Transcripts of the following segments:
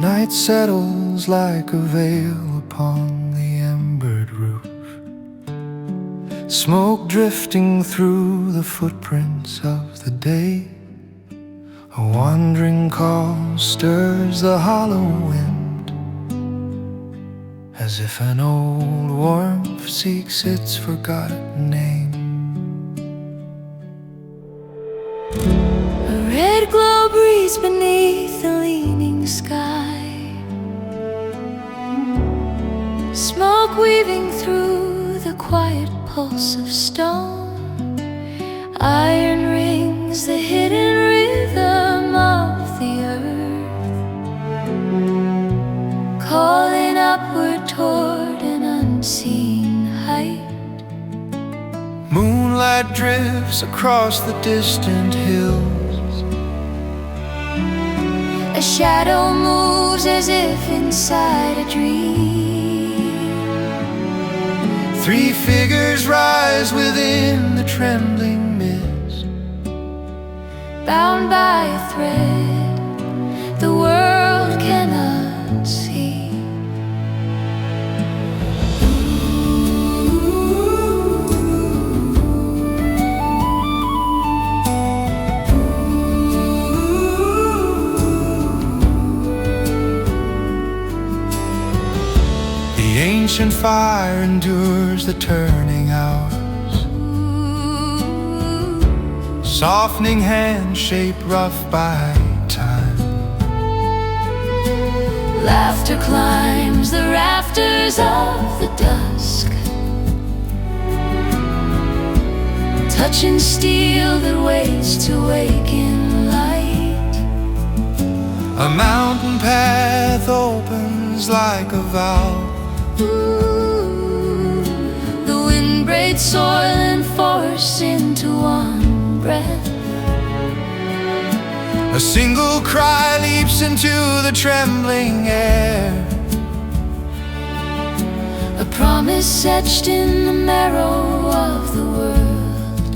Night settles like a veil upon the embered roof, smoke drifting through the footprints of the day. A wandering call stirs the hollow wind, as if an old warmth seeks its forgotten name. A red glow breathes beneath the leaning sky, smoke weaving through the quiet pulse of stone. Iron rings the hidden rhythm of the earth, calling upward toward an unseen height. Moonlight drifts across the distant hills, A shadow moves as if inside a dream. three figures rise within the trembling mist, Bound by a thread the world cannot see. the ancient fire endures the turning hours, softening hands shaped rough by time. Laughter climbs the rafters of the dusk, touching steel that waits to wake in light. A mountain path opens like a valve, The wind braids soil and force into one breath. a single cry leaps into the trembling air, A promise etched in the marrow of the world.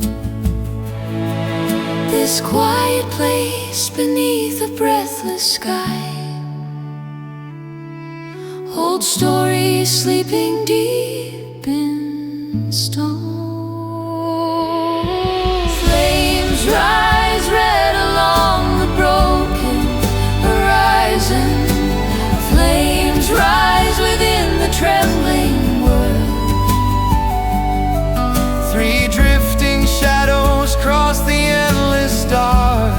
This quiet place beneath a breathless sky holds stories sleeping deep in stone. Flames rise red along the broken horizon. Flames rise within the trembling world. three drifting shadows cross the endless dark,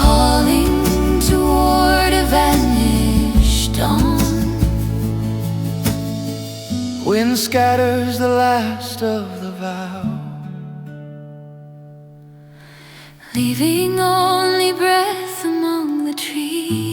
Calling toward a vanished dawn. wind scatters the last of the vow, Leaving only breath among the trees.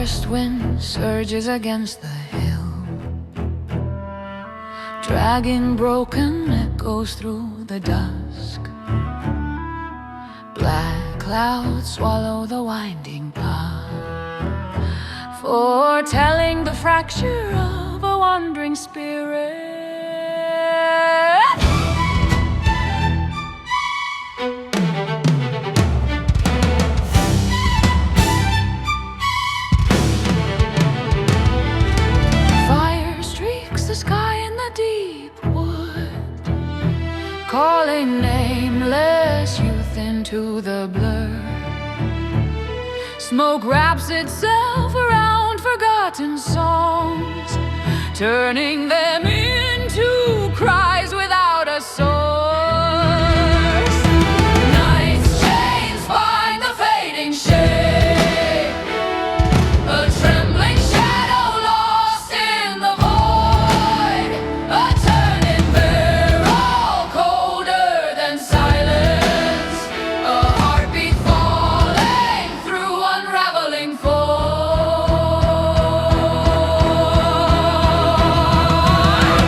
forest wind surges against the hill, dragging broken echoes through the dusk. Black clouds swallow the winding path, foretelling the fracture of a wandering spirit. Fire streaks the sky in the deep wood, calling nameless youth into the blur. Smoke wraps itself around forgotten songs, turning them into cries without a source. Night's chains find the fading shade, a trembling shadow lost in the void, a turning barrel colder than silence, a heartbeat falling through unraveling form.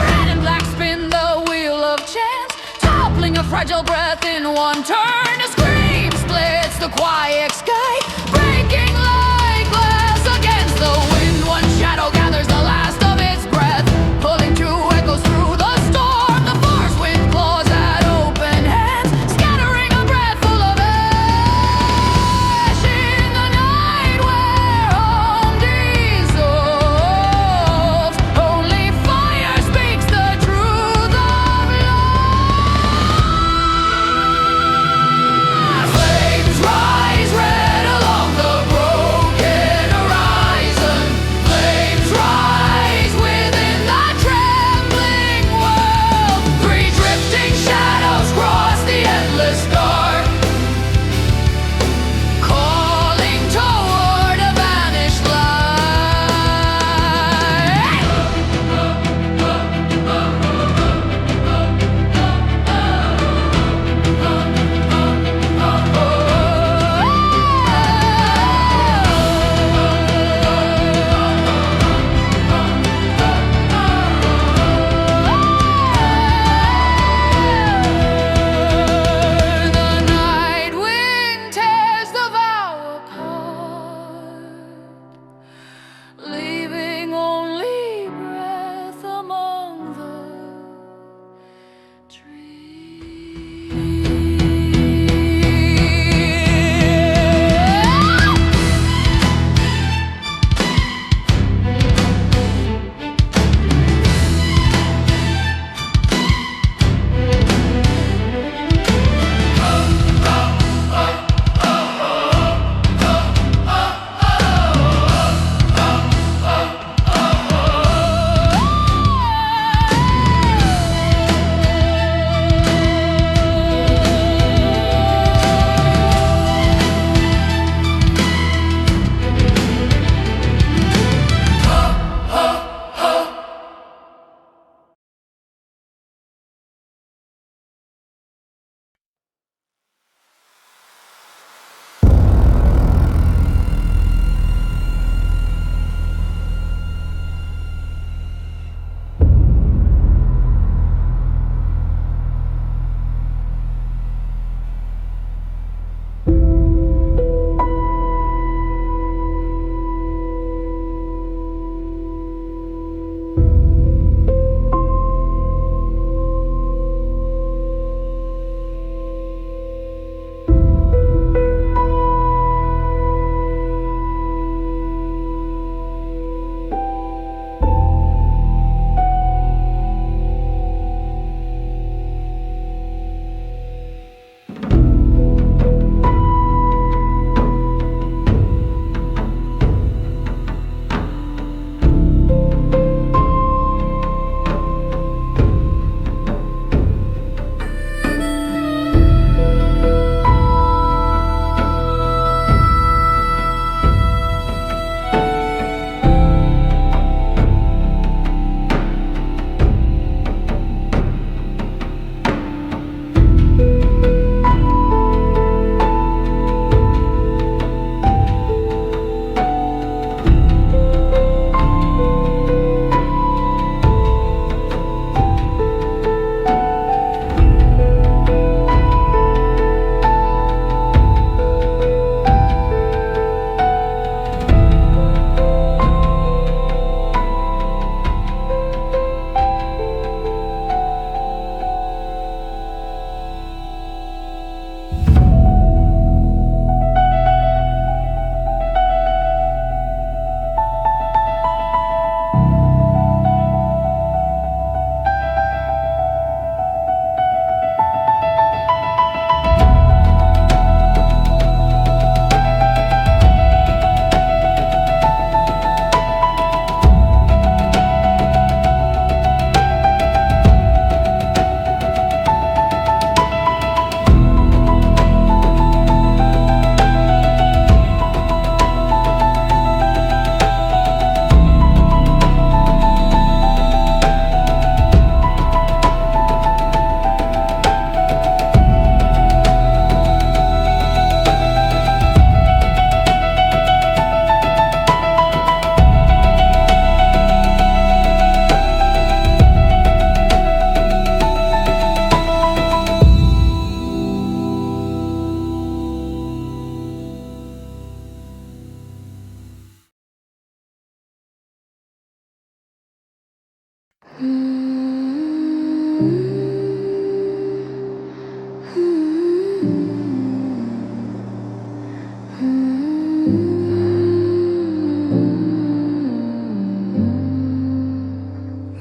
Red and black spin the wheel of chance, toppling a fragile breath in one turn. A scream splits the quiet sky, breaking like glass against the wind. One shadow gathers the last of its breath, pulling two echoes through the storm. The forest wind claws at open hands, scattering a breath full of ash in the night where home dissolves. Only fire speaks the truth of love. Flames rise red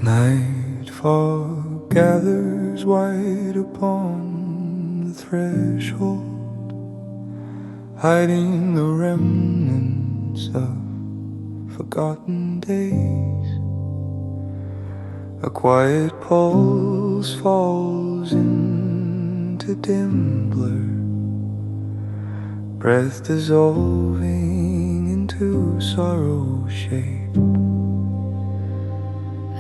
Nightfall gathers white upon the threshold, hiding the remnants of forgotten days. A quiet pulse falls into dim blur, breath dissolving into sorrow's shape.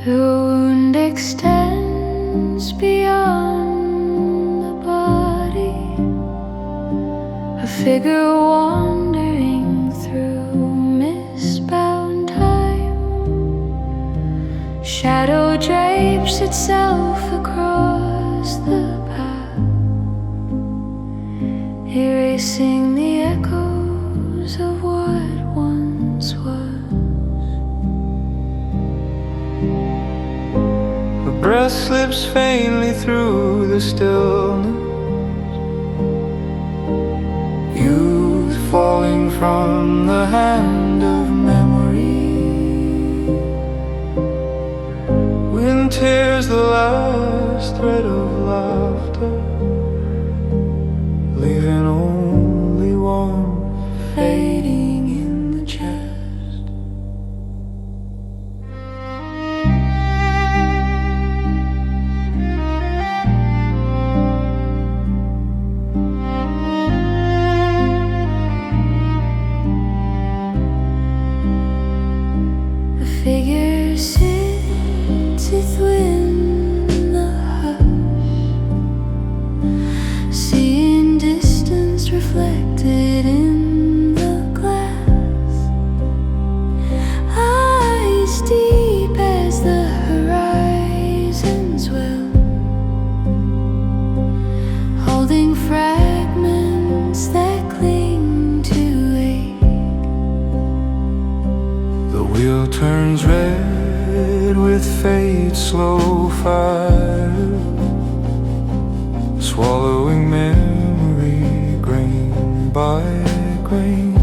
The wound extends beyond the body, a figure wandering through mist-bound time. Shadow drapes itself across the path, erasing the echoes of what once was. Breath slips faintly through the stillness, youth falling from the hand of memory. Wind tears the last thread of laughter, leaving only warmth fading in the chest. Figure sits within the hush, seeing distance reflected in the glass. Eyes deep as the horizons will, holding fragments that cling to ache. The wheel turns red with fate's slow fire, swallowing memory grain by grain.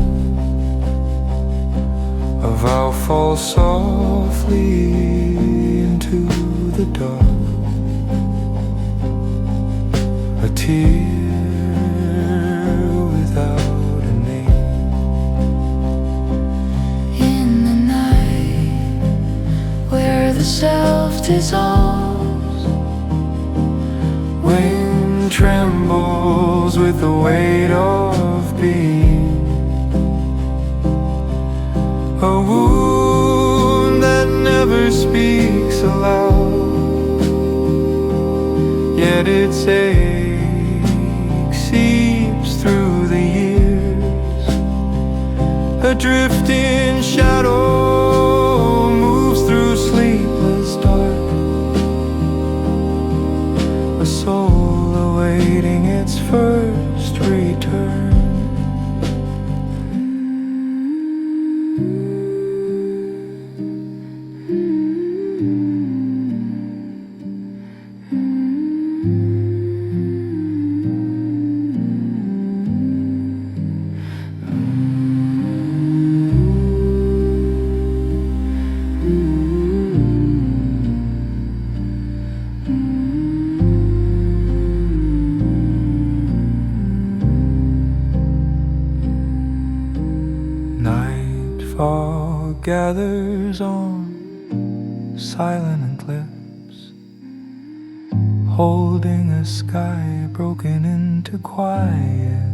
A vow falls softly into the dark, a tear without a name. In the night where the self dissolves, wind trembles with the weight of being. A wound that never speaks aloud, yet its ache seeps through the years. A drifting shadow moves through sleepless dark, a soul awaiting its first return. Nightfall gathers on silent lips, holding a sky broken into quiet.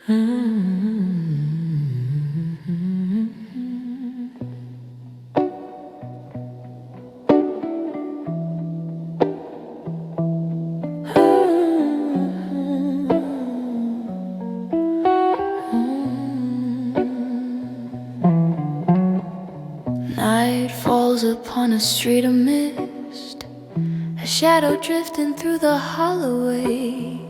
Night falls upon a street of mist, a shadow drifting through the holloway.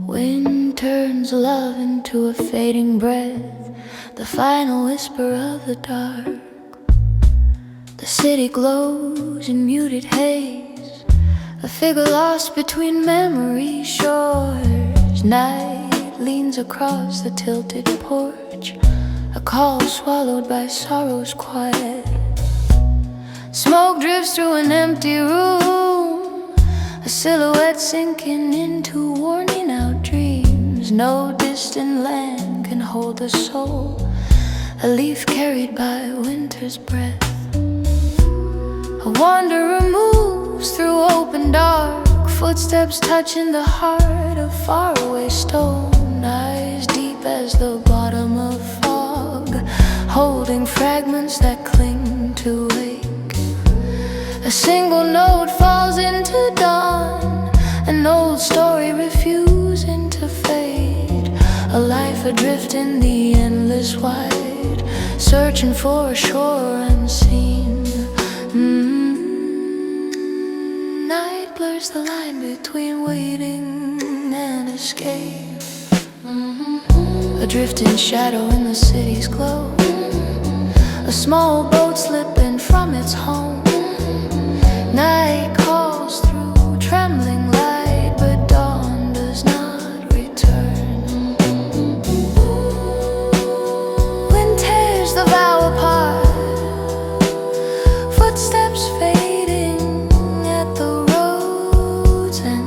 Wind turns love into a fading breath, the final whisper of the dark. The city glows in muted haze, a figure lost between memory shores. Night leans across the tilted porch, a call swallowed by sorrow's quiet. Smoke drifts through an empty room, a silhouette sinking into worn out dreams. No distant land can hold a soul, a leaf carried by winter's breath. A wanderer moves through open dark, footsteps touching the heart of faraway stone. Eyes deep as the bottom of fog, holding fragments that cling to wake. A single note falls into dawn, an old story refusing to fade. A life adrift in the endless wide, searching for a shore unseen. Night blurs the line between waiting and escape. A drifting shadow in the city's glow, a small boat slipping from its home. Night calls through trembling light, but dawn does not return. Wind tears the vow apart, footsteps fading at the road's end.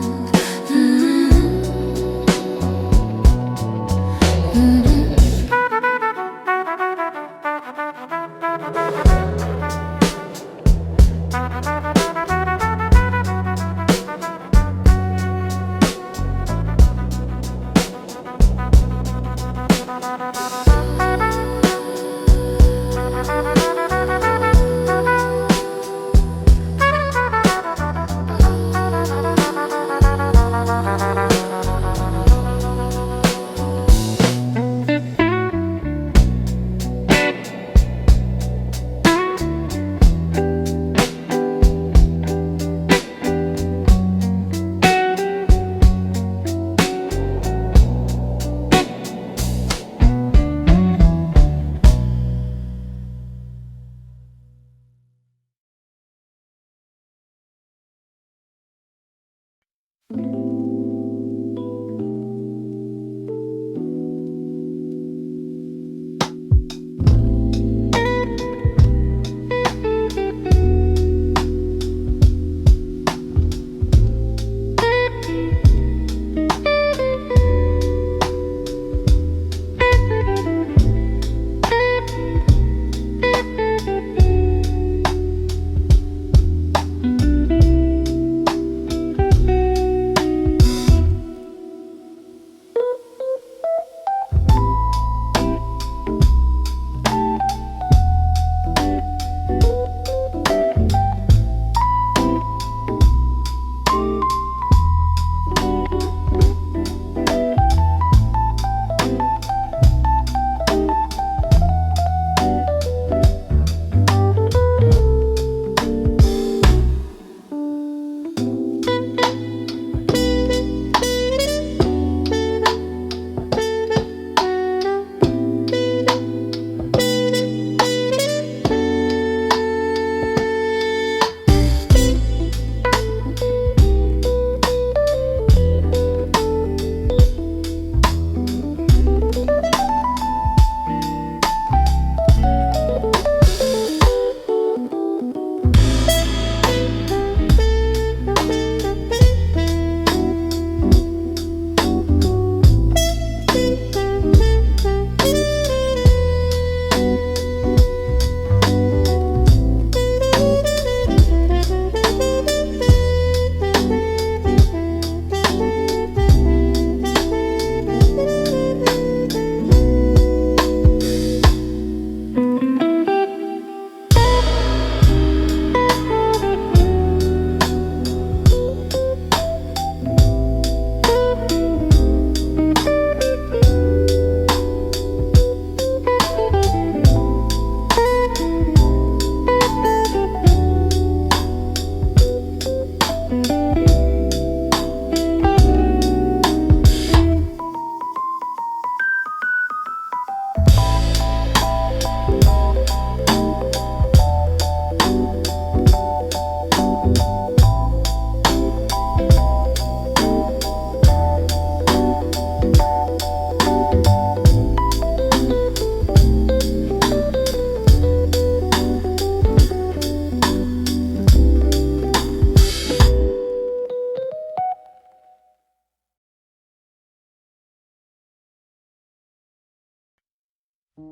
Evening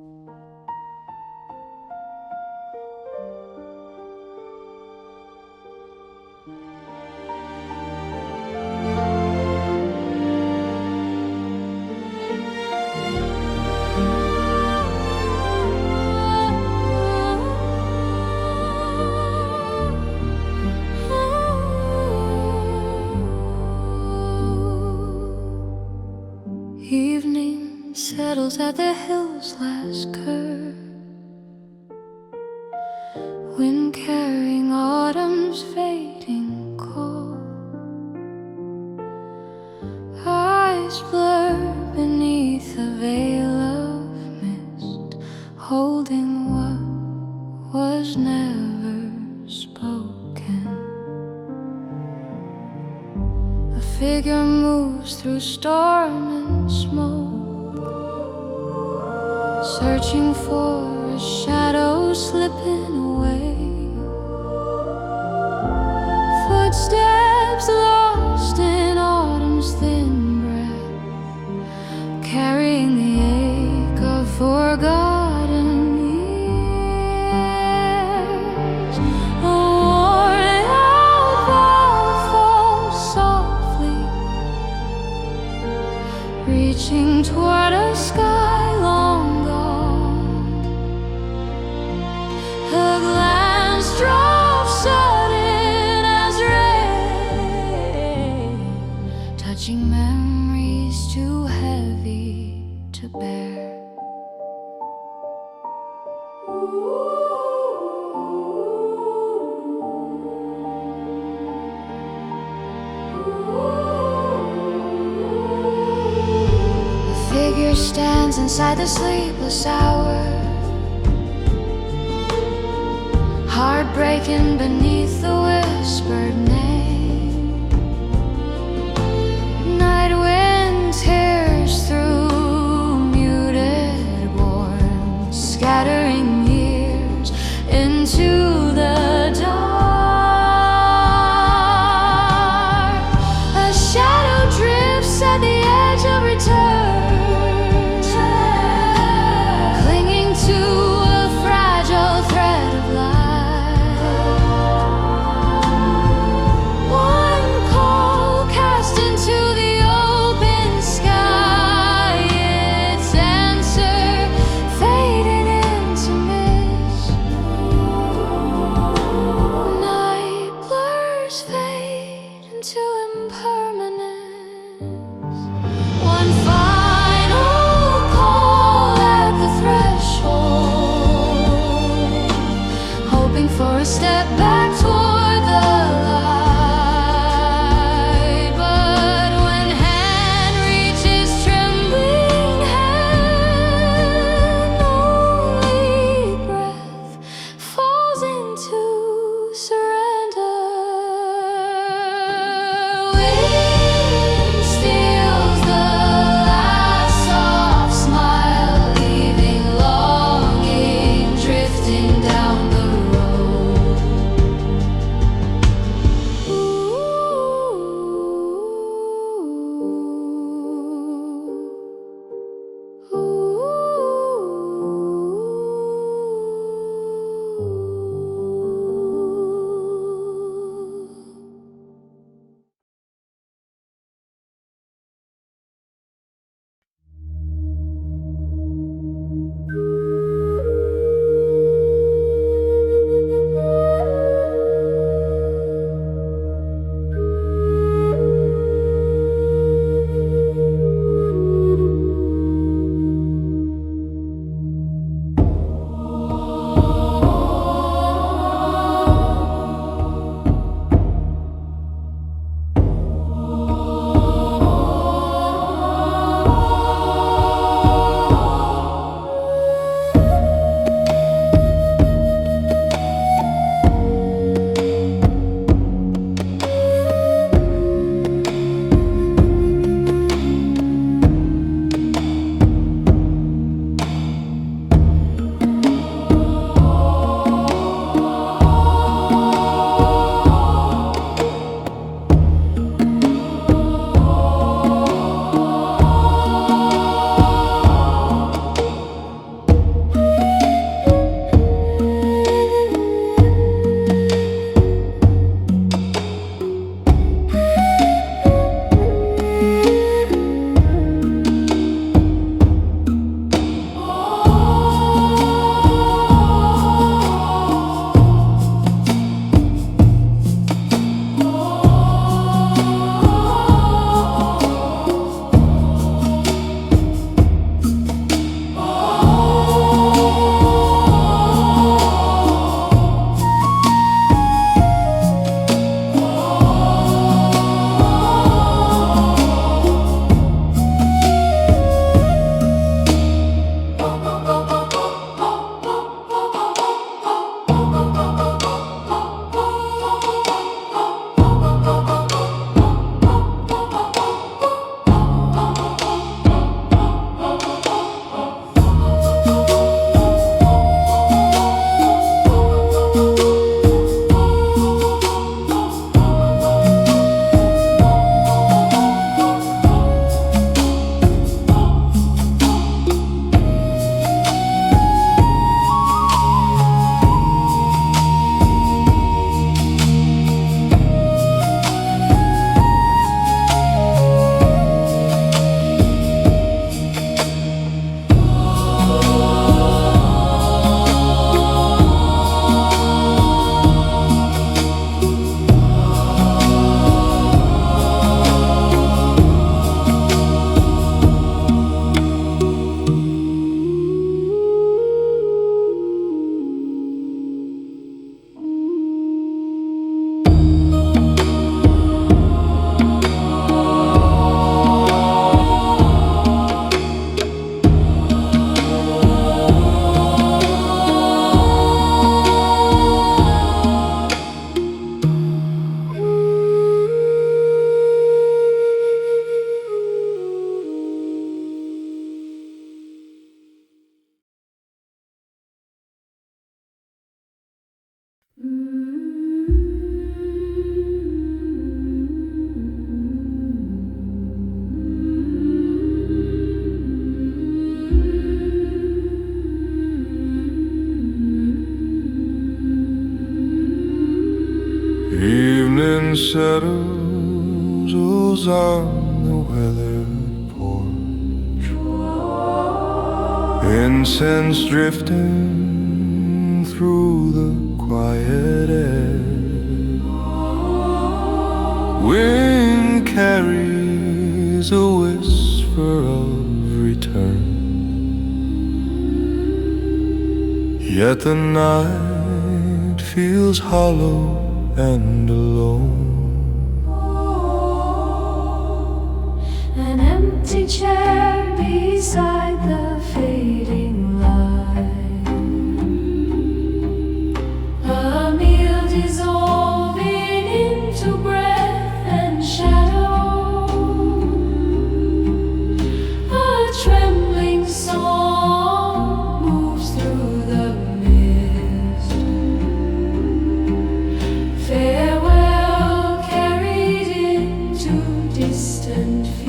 settles at the hill's last curve, wind carrying autumn's fading call. Eyes blur beneath a veil of mist, holding what was never spoken. A figure moves through storm and smoke, searching for a shadow slipping away. Footsteps lost in autumn's thin breath, carrying the ache of forgotten years. A worn out ball falls softly, reaching toward a sky long gone. A glance drops sudden as rain, touching memories too heavy to bear. Figure stands inside the sleepless hour, heart breaking beneath the whispered name. Night wind tears through muted warmth, scattering years into the dark. A shadow drifts at the edge of return, candles on the weathered porch, incense drifting through the quiet air. Wind carries a whisper of return, yet the night feels hollow and alone. An empty chair beside the fading light, a meal dissolving into breath and shadow, a trembling song moves through the mist. Farewell carried into distant fields.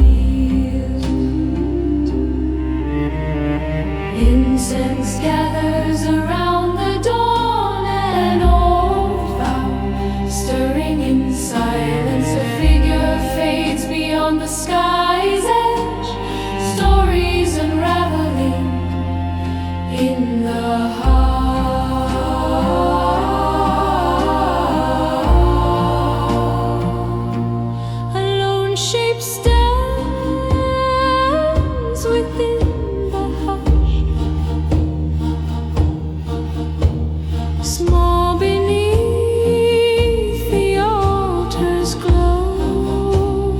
Incense gathers around the dawn, an old vow stirring in silence. A figure fades beyond the sky's edge, stories unraveling in the heart. A lone shape stands within the hush, small beneath the altar's glow.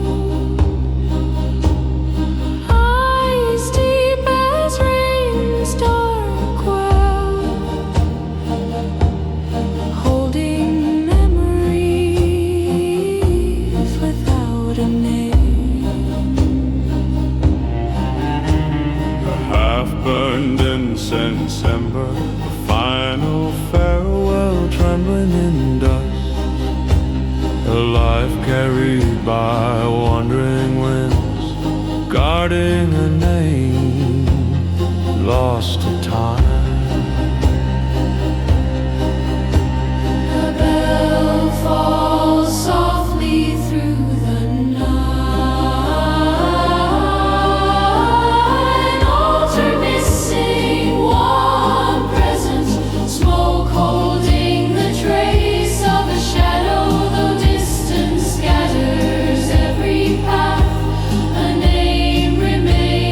Eyes deep as rain's dark well, holding memories without a name. Half-burned incense ember, a final farewell trembling in dust, a life carried by wandering winds, guarding a name lost to time. A bell falls softly through the night, an altar missing one presence, smoke holding the trace of a shadow, though distance scatters every path, a name remains.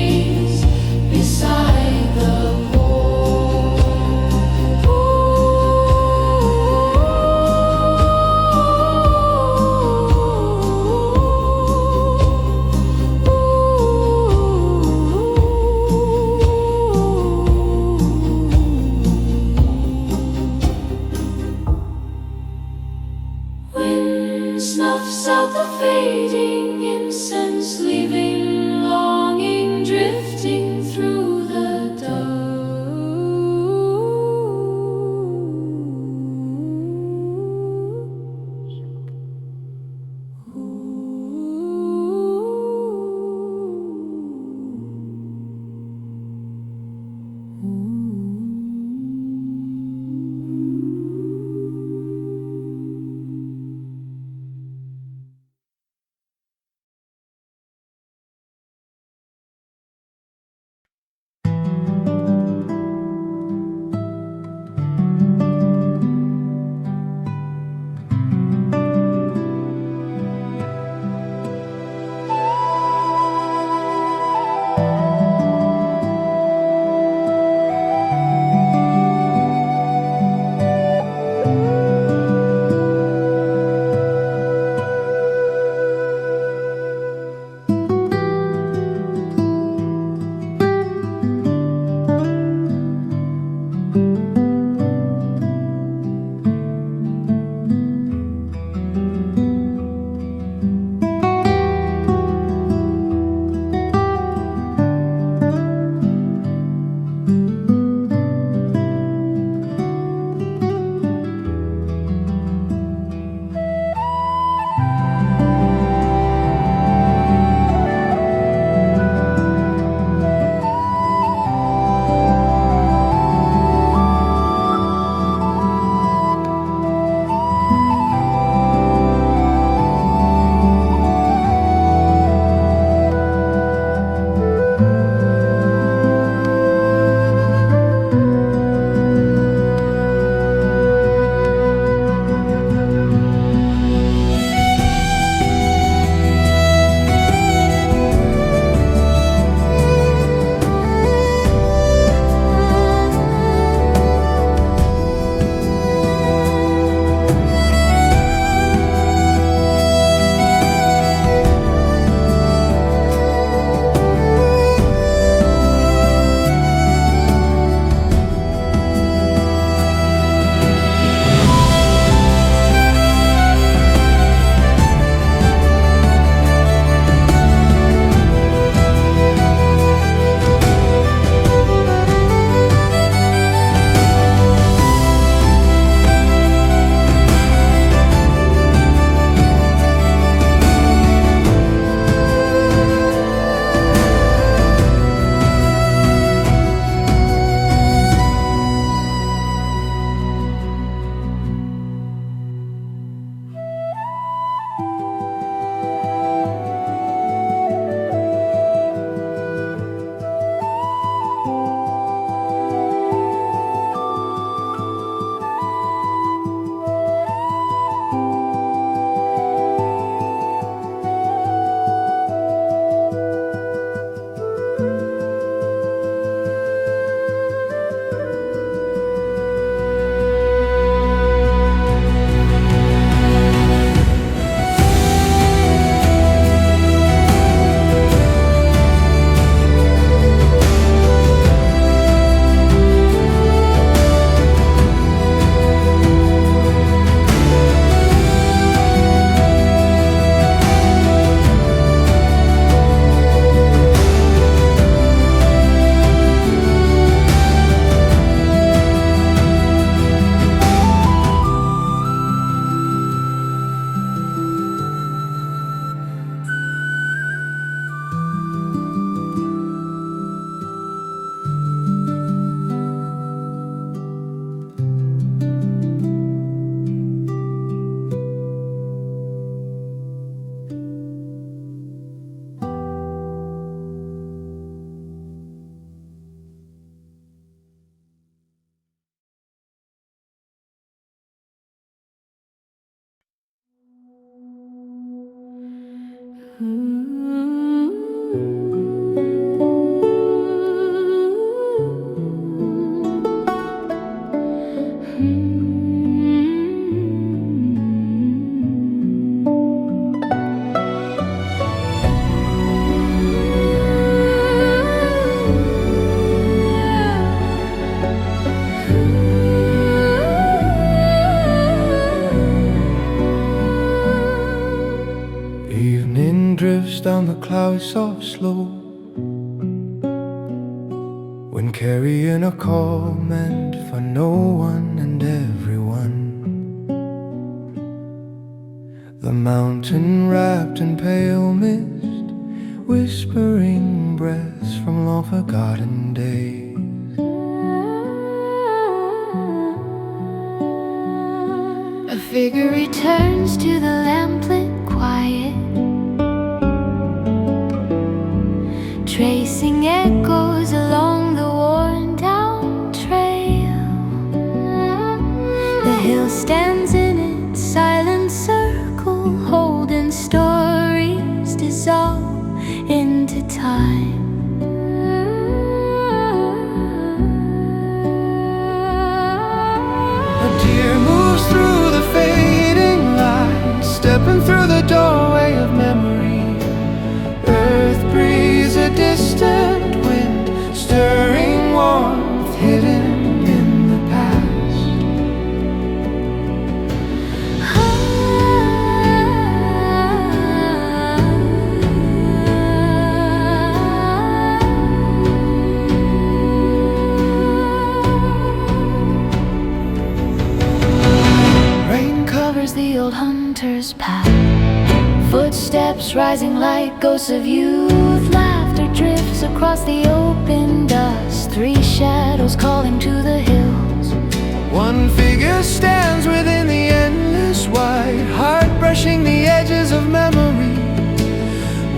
Evening drifts down the cloudy soft slope, when carrying a call meant for no one and everyone. The mountain wrapped in pale mist, whispering breaths from long forgotten days. A figure returns to the lamplit quiet, tracing echoes along the worn-down trail. The hill stands in its silent circle, holding stories dissolve into time. A deer moves through the fading light, stepping through the doorway of memory. Earth breathes a distant wind, stirring warmth hidden in the past. Rain covers the old hunter's path, footsteps rising like ghosts of youth. Laughter drifts across the open dust, three shadows calling to the hills. One figure stands within the endless white, heart brushing the edges of memory.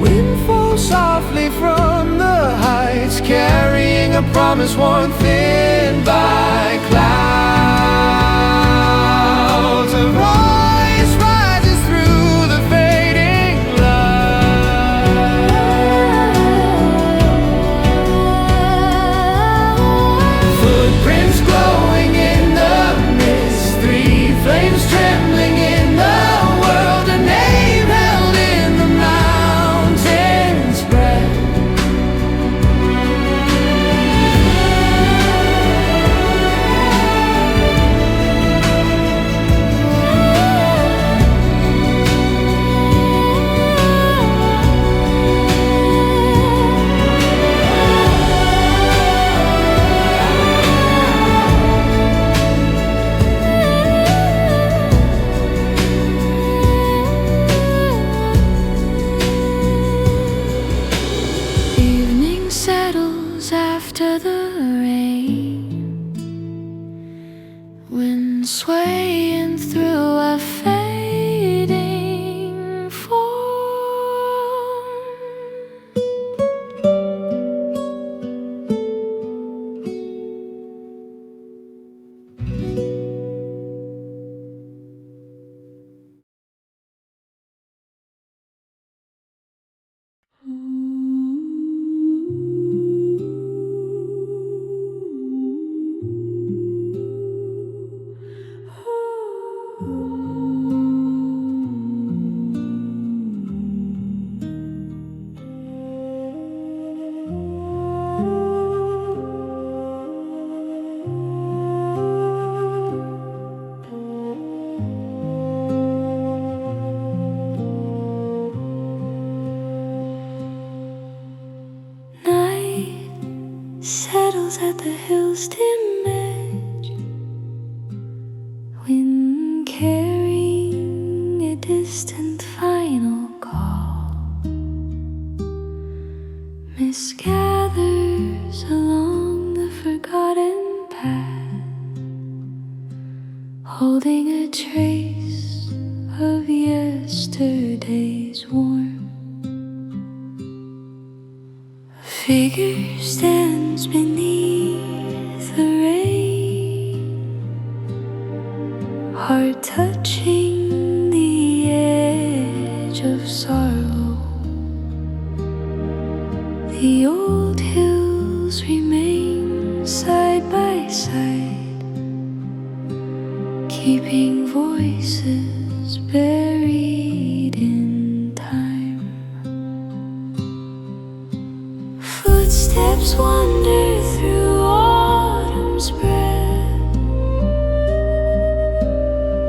Wind falls softly from the heights, carrying a promise worn thin by clouds. A voice rises through the fading light. Footprints glowing in the mist, three flames trembling in the world. A name held in the mountain's breath. Evening settles after the rain, wind swaying through a fading form. Night settles at the hill's dim edge, wind carrying a distant final call. Mist gathers along the forgotten path, holding a trace of yesterday's warmth. A figure stands beneath the rain, heart touching the edge of sorrow. The old hills remain side by side, keeping voices buried in time. Footsteps wander through autumn's breath,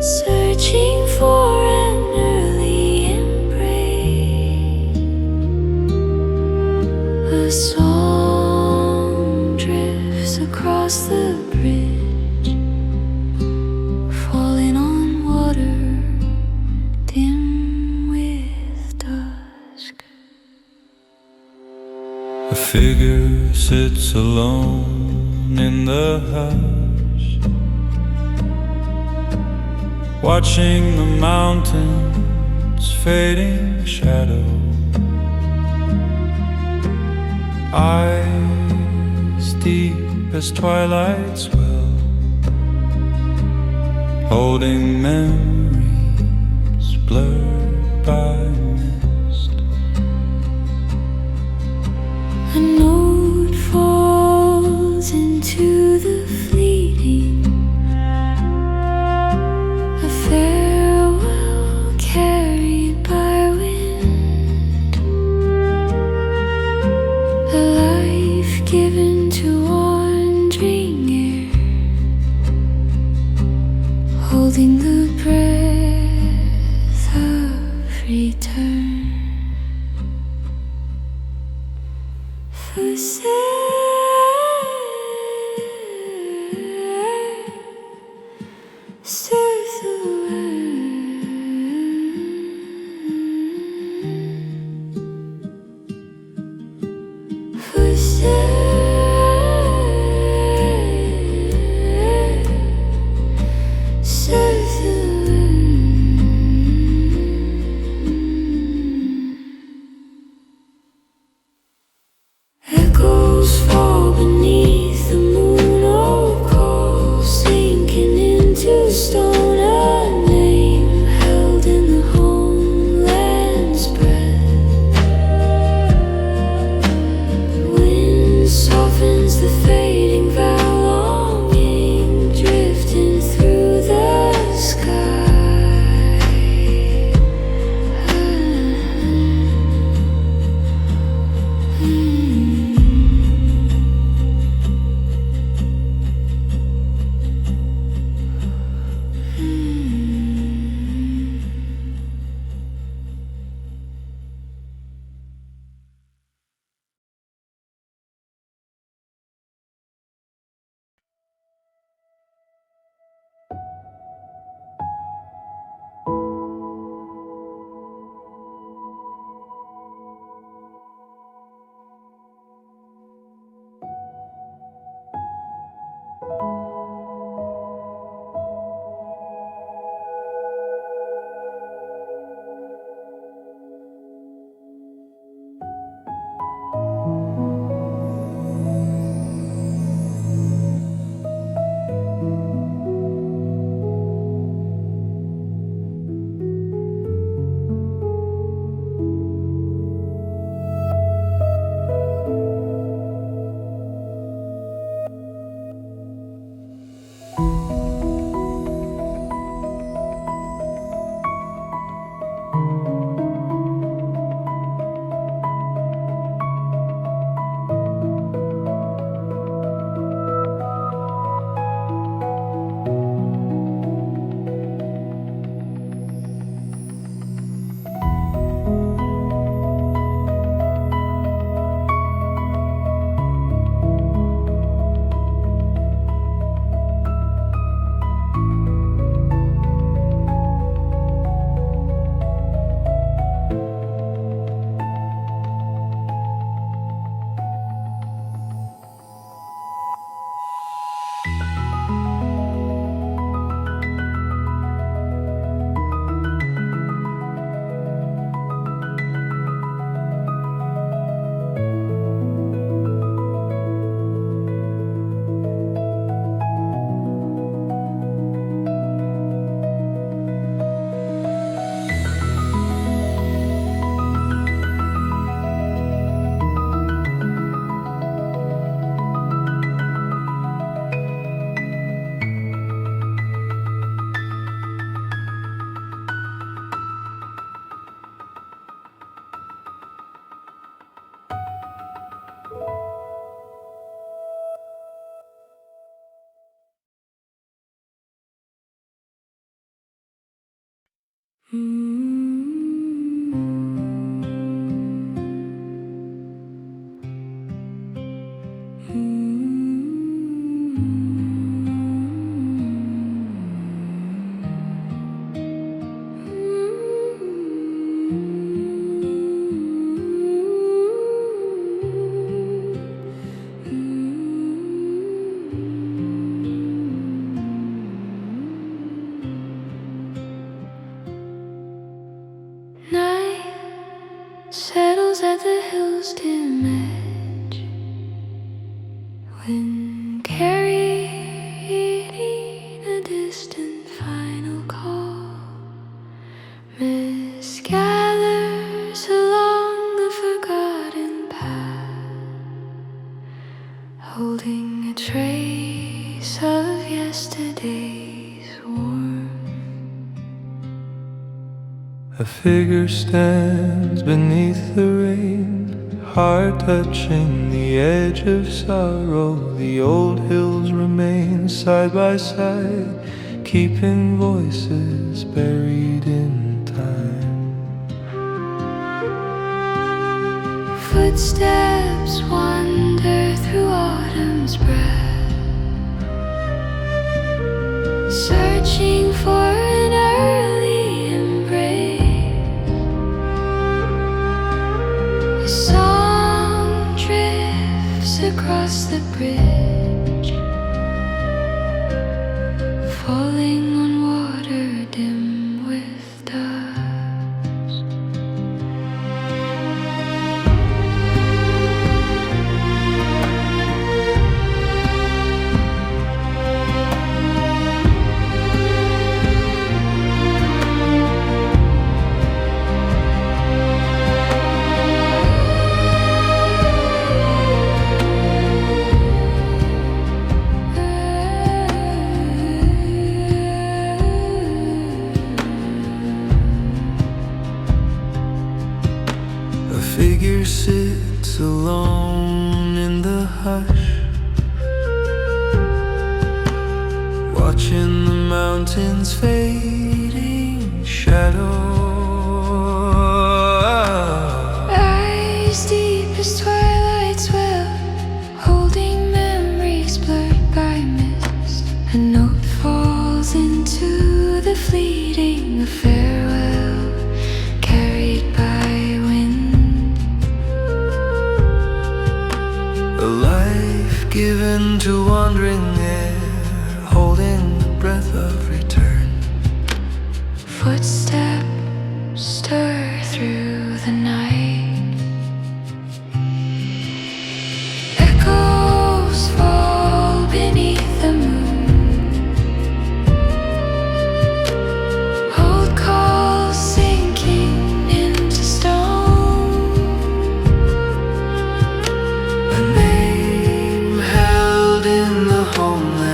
searching for an early embrace. A song drifts across the bridge, falling on water dim with dusk. A figure sits alone in the hush, watching the mountains fading shadow. Eyes deep as twilight swell, holding memories blurred by mist. A note falls into the fleeting, a farewell carried by wind, a life given to wandering air, holding the breath of return. Serves the world. Serves the world. Echoes Night settles at the hill's dim edge, wind carrying a distant final call. Mist gathers along the forgotten path, holding a trace of yesterday's warmth. A figure stands beneath the rain, heart touching the edge of sorrow. The old hills remain side by side, keeping voices buried in time. Footsteps wander through autumn's breath, searching for an early embrace. A song drifts across the bridge, falling on water dim with dust. A figure sits alone in the hush, watching the mountains fading shadow. Eyes deep as twilight swell, holding memories blurred by mist. A note falls into the fleeting, a farewell carried by wind. A life given to wandering air, holding the breath of return. Footsteps stir through the night, echoes fall beneath the moon. Old calls sinking into stone, A name held in the homeland.